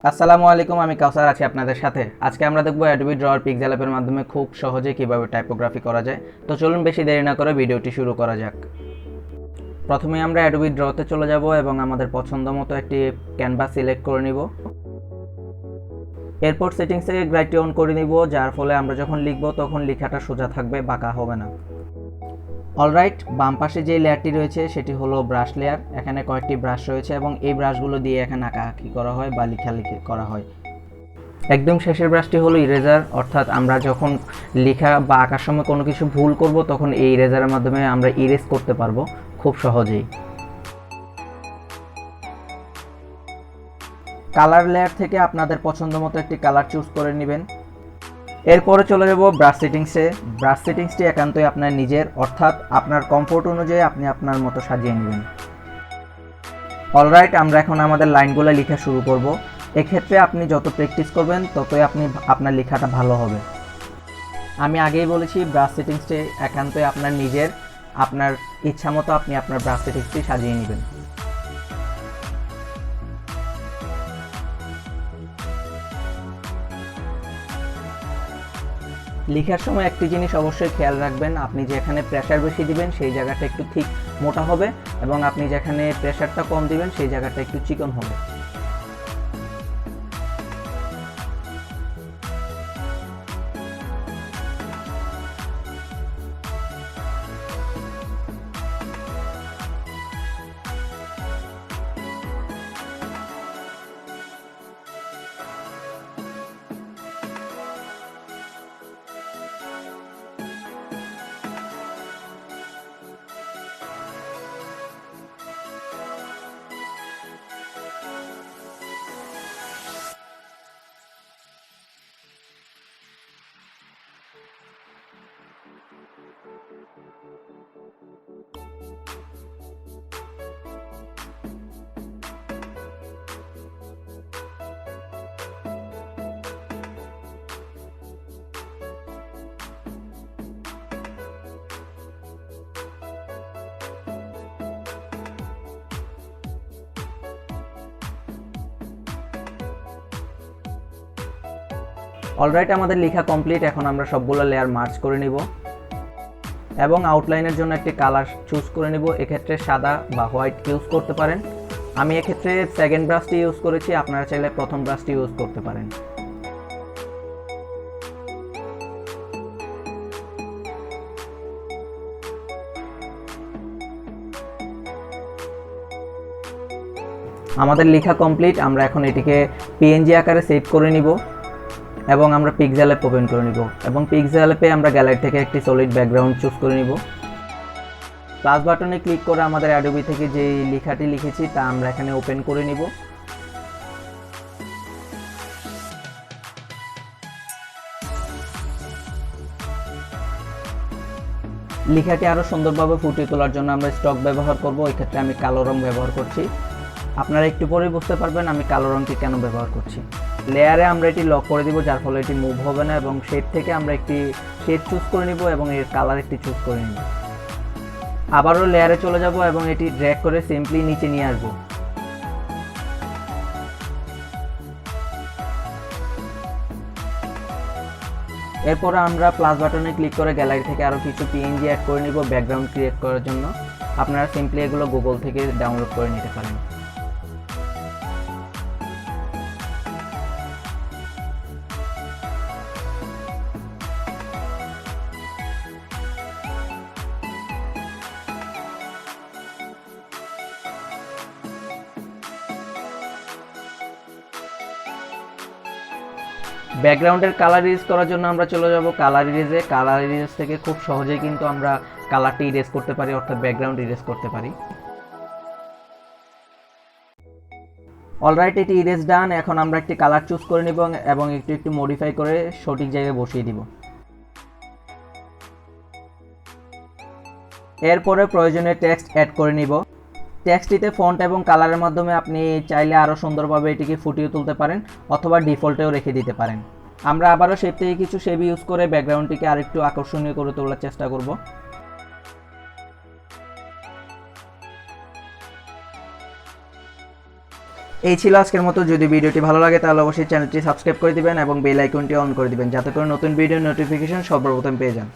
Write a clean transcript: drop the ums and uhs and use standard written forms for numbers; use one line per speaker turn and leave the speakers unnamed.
আসসালামু আলাইকুম, আমি কাউসার আছি আপনাদের সাথে। আজকে আমরা দেখব অ্যাডোবি ড্রয়ার পিক্সেল অ্যাপের মাধ্যমে খুব সহজে কিভাবে টাইপোগ্রাফি করা যায়। তো চলুন বেশি দেরি না করে ভিডিওটি শুরু করা যাক। প্রথমে আমরা অ্যাডোবি ড্রতে চলে যাব এবং আমাদের পছন্দ মতো একটি ক্যানভাস সিলেক্ট করে নিব। এরপর সেটিংস থেকে গ্রাইডটি অন করে নিব, যার ফলে আমরা যখন লিখব তখন লেখাটা সোজা থাকবে, বাঁকা হবে না। অলরাইট, বাম পাশে যে লেয়ারটি রয়েছে সেটি হলো ব্রাশ লেয়ার। এখানে কয়েকটি ব্রাশ রয়েছে এবং এই ব্রাশগুলো দিয়ে এখানে আঁকাআঁকি করা হয় বা লেখালেখি করা হয়। একদম শেষের ব্রাশটি হলো ইরেজার, অর্থাৎ আমরা যখন লেখা বা আঁকার সময় কোনো কিছু ভুল করব তখন এই ইরেজারের মাধ্যমে আমরা ইরেজ করতে পারবো খুব সহজেই। কালার লেয়ার থেকে আপনাদের পছন্দ মতো একটি কালার চুজ করে নেবেন। এরপরে চলে যাব ব্রাশ সেটিংসে। ব্রাশ সেটিংসটি একান্তই আপনার নিজের, অর্থাৎ আপনার কমফোর্ট অনুযায়ী আপনি আপনার মতো সাজিয়ে নেবেন। অলরাইট, আমরা এখন আমাদের লাইনগুলো লেখা শুরু করব। এক্ষেত্রে আপনি যত প্র্যাকটিস করবেন ততই আপনার লেখাটা ভালো হবে। আমি আগেই বলেছি, ব্রাশ সেটিংসটি একান্তই আপনার নিজের, আপনার ইচ্ছা মতো আপনি আপনার ব্রাশ সেটিংসটি সাজিয়ে নেবেন। লেখার সময় একটি জিনিস অবশ্যই খেয়াল রাখবেন, আপনি যেখানে প্রেসার বেশি দিবেন সেই জায়গাটা একটু ঠিক মোটা হবে এবং আপনি যেখানে প্রেসারটা কম দিবেন সেই জায়গাটা একটু চিকন হবে। অলরাইট, আমাদের লেখা কমপ্লিট। এখন আমরা সবগুলো লেয়ার মার্জ করে নিব এবং আউটলাইনের জন্য একটি কালার চুজ করে নিব। এক্ষেত্রে সাদা বা হোয়াইট ইউজ করতে পারেন। আমি এক্ষেত্রে সেকেন্ড ব্রাশটি ইউজ করেছি, আপনারা চাইলে প্রথম ব্রাশটি ইউজ করতে পারেন। আমাদের লেখা কমপ্লিট। আমরা এখন এটিকে পিএনজি আকারে সেভ করে নিব এবং আমরা পিক্সেল অ্যাপ ওপেন করে নিব এবং পিক্সেল অ্যাপে আমরা গ্যালারি থেকে একটি সলিড ব্যাকগ্রাউন্ড চুজ করে নিব। প্লাস বাটনে ক্লিক করে আমাদের অ্যাডোবি থেকে যে লেখাটি লিখেছি তা আমরা এখানে ওপেন করে নিব। লেখাটি আরও সুন্দরভাবে ফুটিয়ে তোলার জন্য আমরা স্টক ব্যবহার করব। এই ক্ষেত্রে আমি কালো রং ব্যবহার করছি। আপনারা একটু পরেই বুঝতে পারবেন আমি কালো রংটি কেন ব্যবহার করছি। লেয়ারে আমরা এটি লক করে দিব, যার ফলে এটি মুভ হবে না এবং শেড থেকে আমরা একটি শেড চুজ করে নিব এবং এর কালার একটি চুজ করে নিব। আবারও লেয়ারে চলে যাব এবং এটি ড্র্যাগ করে সিম্পলি নিচে নিয়ে আসব। এরপর আমরা প্লাস বাটনে ক্লিক করে গ্যালারি থেকে আরও কিছু পিএনজি অ্যাড করে নিব ব্যাকগ্রাউন্ড ক্রিয়েট করার জন্য। আপনারা সিম্পলি এগুলো গুগল থেকে ডাউনলোড করে নিতে পারেন। ব্যাকগ্রাউন্ডের কালার ইরেজ করার জন্য আমরা চলে যাব কালার ইরেজে। কালার ইরেজ থেকে খুব সহজেই কিন্তু আমরা কালারটি ইরেজ করতে পারি, অর্থাৎ ব্যাকগ্রাউন্ড ইরেজ করতে পারি। অলরাইট, এটি ইরেজ ডান। এখন আমরা একটি কালার চুজ করে নিব এবং একটু মডিফাই করে সঠিক জায়গায় বসিয়ে দিব। এরপরে প্রয়োজনীয় টেক্সট অ্যাড করে নিব। টেক্সটটিতে ফন্ট এবং কালারের মাধ্যমে আপনি চাইলে আরও সুন্দরভাবে এটিকে ফুটিয়ে তুলতে পারেন অথবা ডিফল্টেও রেখে দিতে পারেন। আমরা আবারও শেপ থেকে কিছু শেপ ইউজ করে ব্যাকগ্রাউন্ডটিকে আরেকটু আকর্ষণীয় করে তোলার চেষ্টা করব। এই ছিল আজকের মতো। যদি ভিডিওটি ভালো লাগে তাহলে অবশ্যই চ্যানেলটি সাবস্ক্রাইব করে দিবেন এবং বেল আইকনটি অন করে দিবেন, যাতে করে নতুন ভিডিও নোটিফিকেশন সর্বপ্রথম পেয়ে যান।